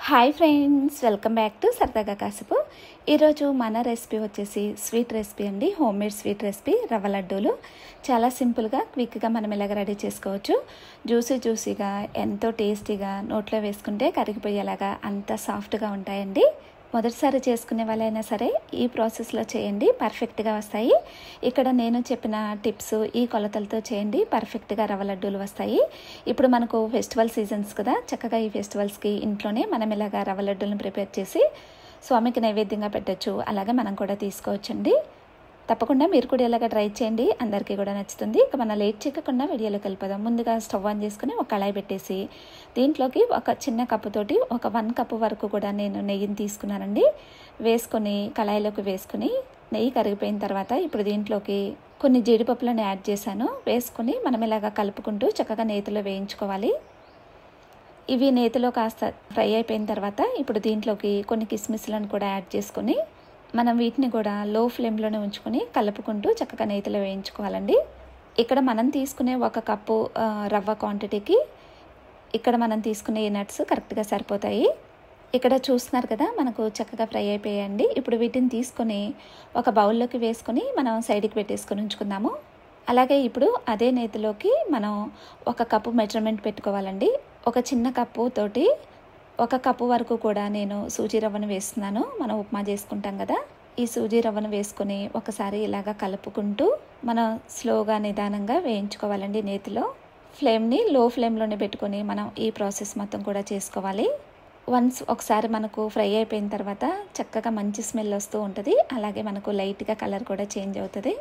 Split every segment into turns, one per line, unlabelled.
Hi friends, welcome back to సరదాగా కాసేపు. ఈరోజు మన రెసిపీ వచ్చేసి స్వీట్ రెసిపీ అండి. హోమ్ మేడ్ స్వీట్ రెసిపీ రవ్వ లడ్డూలు. చాలా సింపుల్గా క్విక్గా మనం ఇలాగ రెడీ చేసుకోవచ్చు. జ్యూసీగా ఎంతో టేస్టీగా నోట్లో వేసుకుంటే కరిగిపోయేలాగా అంత సాఫ్ట్గా ఉంటాయండి. మొదటిసారి చేసుకునే వాళ్ళైనా సరే ఈ ప్రాసెస్లో చేయండి, పర్ఫెక్ట్గా వస్తాయి. ఇక్కడ నేను చెప్పిన టిప్స్ ఈ కొలతలతో చేయండి, పర్ఫెక్ట్గా రవ్వ లడ్డూలు వస్తాయి. ఇప్పుడు మనకు ఫెస్టివల్ సీజన్స్ కదా, చక్కగా ఈ ఫెస్టివల్స్కి ఇంట్లోనే మనం ఇలాగా రవ్వ లడ్డూలను ప్రిపేర్ చేసి స్వామికి నైవేద్యంగా పెట్టచ్చు. అలాగే మనం కూడా తీసుకోవచ్చండి. తప్పకుండా మీరు కూడా ఇలాగ ట్రై చేయండి, అందరికీ కూడా నచ్చుతుంది. ఇక మనం లేట్ చేయకుండా వీడియోలోకి వెళ్ళిపోదాం. ముందుగా స్టవ్ ఆన్ చేసుకుని ఒక కళాయి పెట్టేసి దీంట్లోకి ఒక చిన్న కప్పుతోటి ఒక 1 కప్పు వరకు కూడా నేను నెయ్యిని తీసుకున్నానండి. వేసుకొని కళాయిలోకి వేసుకుని నెయ్యి కరిగిపోయిన తర్వాత ఇప్పుడు దీంట్లోకి కొన్ని జీడిపప్పులను యాడ్ చేశాను. వేసుకుని మనం ఇలాగ కలుపుకుంటూ చక్కగా నేతిలో వేయించుకోవాలి. ఇవి నేతిలో కాస్త ఫ్రై అయిపోయిన తర్వాత ఇప్పుడు దీంట్లోకి కొన్ని కిస్మిస్లను కూడా యాడ్ చేసుకొని మనం వీటిని కూడా లో ఫ్లేమ్లోనే ఉంచుకొని కలుపుకుంటూ చక్కగా నేతిలో వేయించుకోవాలండి. ఇక్కడ మనం తీసుకునే 1 కప్పు రవ్వ క్వాంటిటీకి ఇక్కడ మనం తీసుకునే ఈ నట్స్ కరెక్ట్గా సరిపోతాయి. ఇక్కడ చూస్తున్నారు కదా, మనకు చక్కగా ఫ్రై అయిపోయాయండి. ఇప్పుడు వీటిని తీసుకొని ఒక బౌల్లోకి వేసుకొని మనం సైడ్కి పెట్టేసుకొని ఉంచుకుందాము. అలాగే ఇప్పుడు అదే నేతిలోకి మనం 1 కప్పు మెజర్మెంట్ పెట్టుకోవాలండి. ఒక చిన్న కప్పు తోటి 1 కప్పు వరకు కూడా నేను సూజీ రవ్వను వేస్తున్నాను. మనం ఉప్మా చేసుకుంటాం కదా, ఈ సూజీ రవ్వను వేసుకొని ఒకసారి ఇలాగ కలుపుకుంటూ మనం స్లోగా నిదానంగా వేయించుకోవాలండి. నేతిలో ఫ్లేమ్ని లో ఫ్లేమ్లోనే పెట్టుకొని మనం ఈ ప్రాసెస్ మొత్తం కూడా చేసుకోవాలి. వన్స్ ఒకసారి మనకు ఫ్రై అయిపోయిన తర్వాత చక్కగా మంచి స్మెల్ వస్తూ ఉంటుంది. అలాగే మనకు లైట్గా కలర్ కూడా చేంజ్ అవుతుంది.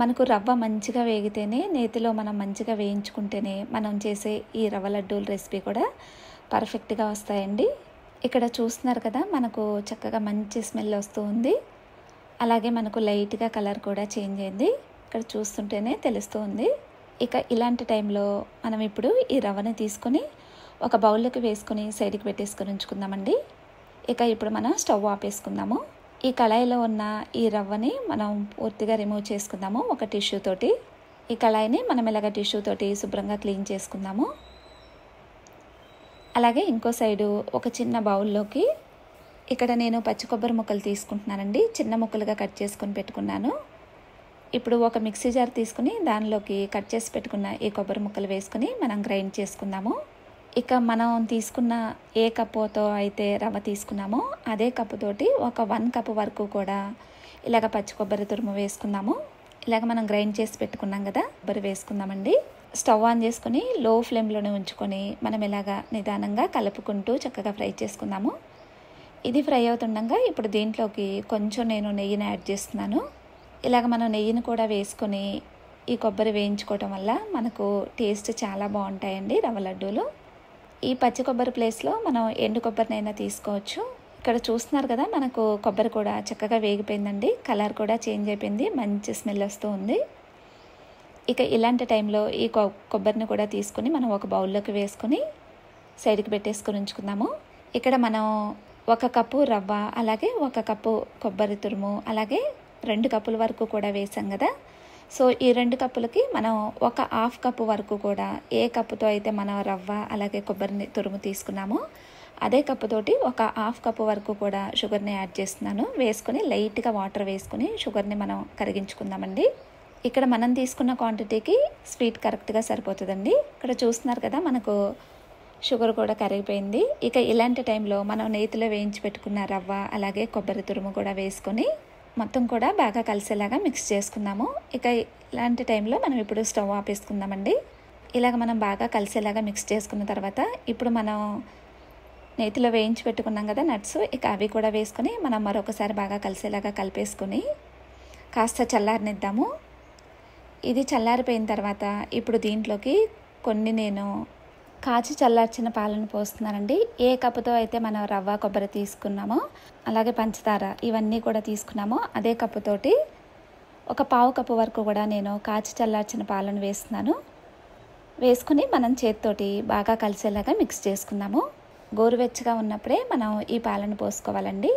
మనకు రవ్వ మంచిగా వేగితేనే, నేతిలో మనం మంచిగా వేయించుకుంటేనే మనం చేసే ఈ రవ్వ లడ్డూల రెసిపీ కూడా పర్ఫెక్ట్గా వస్తాయండి. ఇక్కడ చూస్తున్నారు కదా, మనకు చక్కగా మంచి స్మెల్ వస్తూ ఉంది. అలాగే మనకు లైట్గా కలర్ కూడా చేంజ్ అయింది. ఇక్కడ చూస్తుంటేనే తెలుస్తూ ఉంది. ఇక ఇలాంటి టైంలో మనం ఇప్పుడు ఈ రవ్వని తీసుకొని ఒక బౌల్లోకి వేసుకొని సైడ్కి పెట్టేసుకొని ఉంచుకుందామండి. ఇక ఇప్పుడు మనం స్టవ్ ఆపేసుకుందాము. ఈ కళాయిలో ఉన్న ఈ రవ్వని మనం పూర్తిగా రిమూవ్ చేసుకుందాము ఒక టిష్యూ తోటి. ఈ కళాయిని మనం ఇలాగ టిష్యూ తోటి శుభ్రంగా క్లీన్ చేసుకుందాము. అలాగే ఇంకో సైడు ఒక చిన్న బౌల్లోకి ఇక్కడ నేను పచ్చి కొబ్బరి ముక్కలు తీసుకుంటున్నానండి. చిన్న ముక్కలుగా కట్ చేసుకొని పెట్టుకున్నాను. ఇప్పుడు ఒక మిక్సీ జార్ తీసుకుని దానిలోకి కట్ చేసి పెట్టుకున్న ఈ కొబ్బరి ముక్కలు వేసుకొని మనం గ్రైండ్ చేసుకుందాము. ఇక మనం తీసుకున్న ఏ కప్పుతో అయితే రవ్వ తీసుకున్నామో అదే కప్పుతోటి ఒక 1 కప్పు వరకు కూడా ఇలాగ పచ్చి కొబ్బరి తురుము వేసుకుందాము. ఇలాగ మనం గ్రైండ్ చేసి పెట్టుకున్నాం కదా, కొబ్బరి వేసుకుందామండి. స్టవ్ ఆన్ చేసుకుని లో ఫ్లేమ్లోనే ఉంచుకొని మనం ఇలాగా నిదానంగా కలుపుకుంటూ చక్కగా ఫ్రై చేసుకుందాము. ఇది ఫ్రై అవుతుండగా ఇప్పుడు దీంట్లోకి కొంచెం నేను నెయ్యిని యాడ్ చేస్తున్నాను. ఇలాగ మనం నెయ్యిని కూడా వేసుకొని ఈ కొబ్బరి వేయించుకోవటం వల్ల మనకు టేస్ట్ చాలా బాగుంటాయండి రవ్వ లడ్డూలు. ఈ పచ్చి కొబ్బరి ప్లేస్లో మనం ఎండు కొబ్బరినైనా తీసుకోవచ్చు. ఇక్కడ చూస్తున్నారు కదా, మనకు కొబ్బరి కూడా చక్కగా వేగిపోయిందండి. కలర్ కూడా చేంజ్ అయిపోయింది, మంచి స్మెల్ వస్తూ ఉంది. ఇక ఇలాంటి టైంలో ఈ కొబ్బరిని కూడా తీసుకుని మనం ఒక బౌల్లోకి వేసుకొని సైడ్కి పెట్టేసుకొని ఉంచుకుందాము. ఇక్కడ మనం 1 కప్పు రవ్వ, అలాగే 1 కప్పు కొబ్బరి తురుము, అలాగే 2 కప్పుల వరకు కూడా వేసాం కదా. సో ఈ 2 కప్పులకి మనం ఒక 1/2 కప్పు వరకు కూడా ఏ కప్పుతో అయితే మనం రవ్వ అలాగే కొబ్బరిని తురుము తీసుకున్నామో అదే కప్పుతోటి ఒక 1/2 కప్పు వరకు కూడా షుగర్ని యాడ్ చేస్తున్నాను. వేసుకొని లైట్గా వాటర్ వేసుకొని షుగర్ని మనం కరిగించుకుందామండి. ఇక్కడ మనం తీసుకున్న క్వాంటిటీకి స్వీట్ కరెక్ట్గా సరిపోతుందండి. ఇక్కడ చూస్తున్నారు కదా, మనకు షుగర్ కూడా కరిగిపోయింది. ఇక ఇలాంటి టైంలో మనం నేతిలో వేయించి పెట్టుకున్న రవ్వ అలాగే కొబ్బరి తురుము కూడా వేసుకొని మొత్తం కూడా బాగా కలిసేలాగా మిక్స్ చేసుకుందాము. ఇక ఇలాంటి టైంలో మనం ఇప్పుడు స్టవ్ ఆపేసుకుందామండి. ఇలాగ మనం బాగా కలిసేలాగా మిక్స్ చేసుకున్న తర్వాత ఇప్పుడు మనం నేతిలో వేయించి పెట్టుకున్నాం కదా నట్స్, ఇక అవి కూడా వేసుకొని మనం మరొకసారి బాగా కలిసేలాగా కలిపేసుకొని కాస్త చల్లారనిద్దాము. ఇది చల్లారిపోయిన తర్వాత ఇప్పుడు దీంట్లోకి కొన్ని నేను కాచి చల్లార్చిన పాలను పోస్తున్నానండి. ఏ కప్పుతో అయితే మనం రవ్వ కొబ్బరి తీసుకున్నామో అలాగే పంచదార ఇవన్నీ కూడా తీసుకున్నామో అదే కప్పుతోటి ఒక 1/2 కప్పు వరకు కూడా నేను కాచి చల్లార్చిన పాలను వేస్తున్నాను. వేసుకుని మనం చేతితోటి బాగా కలిసేలాగా మిక్స్ చేసుకుందాము. గోరువెచ్చగా ఉన్నప్పుడే మనం ఈ పాలను పోసుకోవాలండి.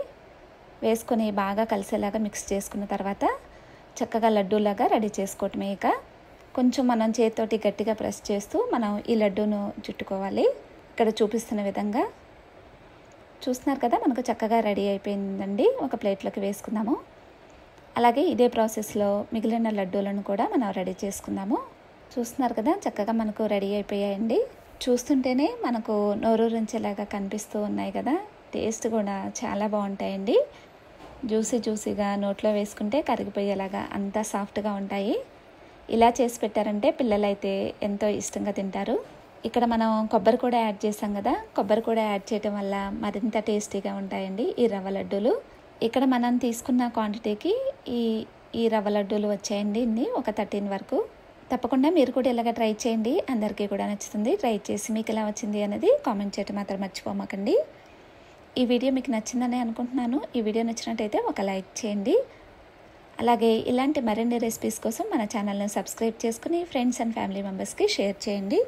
వేసుకొని బాగా కలిసేలాగా మిక్స్ చేసుకున్న తర్వాత చక్కగా లడ్డూలాగా రెడీ చేసుకోవటమే. ఇక కొంచెం మనం చేతితోటి గట్టిగా ప్రెస్ చేస్తూ మనం ఈ లడ్డూను చుట్టుకోవాలి. ఇక్కడ చూపిస్తున్న విధంగా చూస్తున్నారు కదా, మనకు చక్కగా రెడీ అయిపోయిందండి. ఒక ప్లేట్లోకి వేసుకుందాము. అలాగే ఇదే ప్రాసెస్లో మిగిలిన లడ్డూలను కూడా మనం రెడీ చేసుకుందాము. చూస్తున్నారు కదా, చక్కగా మనకు రెడీ అయిపోయాయండి. చూస్తుంటేనే మనకు నోరూరించేలాగా కనిపిస్తూ ఉన్నాయి కదా. టేస్ట్ కూడా చాలా బాగుంటాయండి. జ్యూసీగా నోట్లో వేసుకుంటే కరిగిపోయేలాగా అంత సాఫ్ట్గా ఉంటాయి. ఇలా చేసి పెట్టారంటే పిల్లలైతే ఎంతో ఇష్టంగా తింటారు. ఇక్కడ మనం కొబ్బరి కూడా యాడ్ చేసాం కదా, కొబ్బరి కూడా యాడ్ చేయడం వల్ల మరింత టేస్టీగా ఉంటాయండి ఈ రవ్వ లడ్డూలు. ఇక్కడ మనం తీసుకున్న క్వాంటిటీకి ఈ రవ్వ లడ్డూలు వచ్చాయండి ఇన్ని, ఒక 13 వరకు. తప్పకుండా మీరు కూడా ఇలాగ ట్రై చేయండి, అందరికీ కూడా నచ్చుతుంది. ట్రై చేసి మీకు ఎలా వచ్చింది అనేది కామెంట్ చేయడం మాత్రం మర్చిపోమాకండి. ఈ వీడియో మీకు నచ్చిందని అనుకుంటున్నాను. ఈ వీడియో నచ్చినట్టయితే ఒక లైక్ చేయండి. అలాగే ఇలాంటి మరిన్ని రెసిపీస్ కోసం మన ఛానల్ని సబ్స్క్రైబ్ చేసుకుని ఫ్రెండ్స్ అండ్ ఫ్యామిలీ మెంబర్స్కి షేర్ చేయండి.